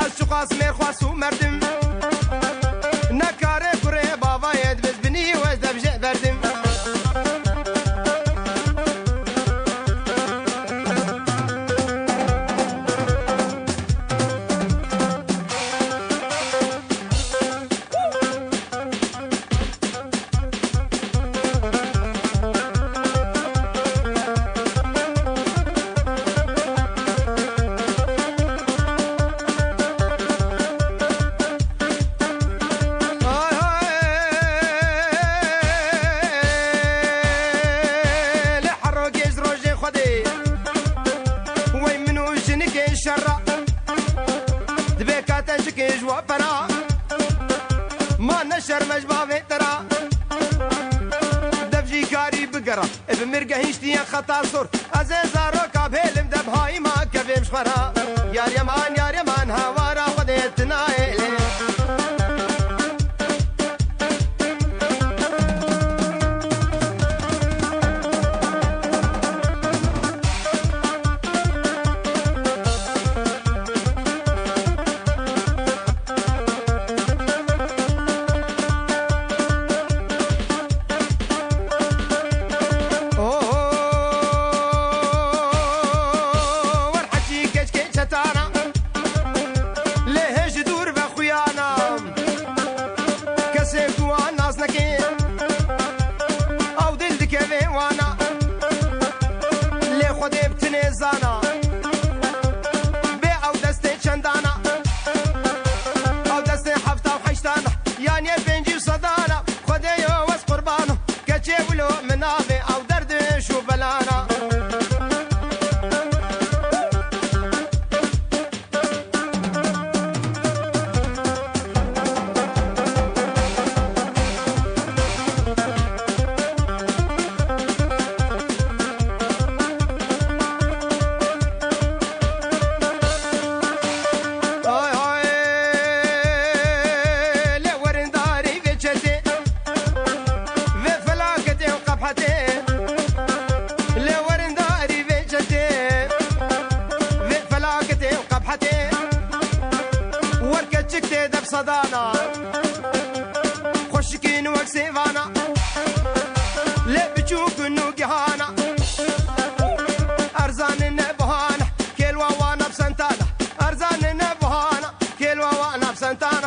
اشو قاسم خواصو مردم نکاره کره بابا ید بز بنی و دبجه بردم ما نشر مجبا في ترى دبجي كاري بقرا بمرقه هيشتيا خطا صور ازازارو كابهلم دب هاي ما كفي مشخرا يا ريمان هوارا خديتنا إلي صدانا خوشكين وكسيفانا لا بتشوف انه جهانا ارزان النبهانا كل وانا بسنتانا ارزان النبهانا كل وانا بسنتانا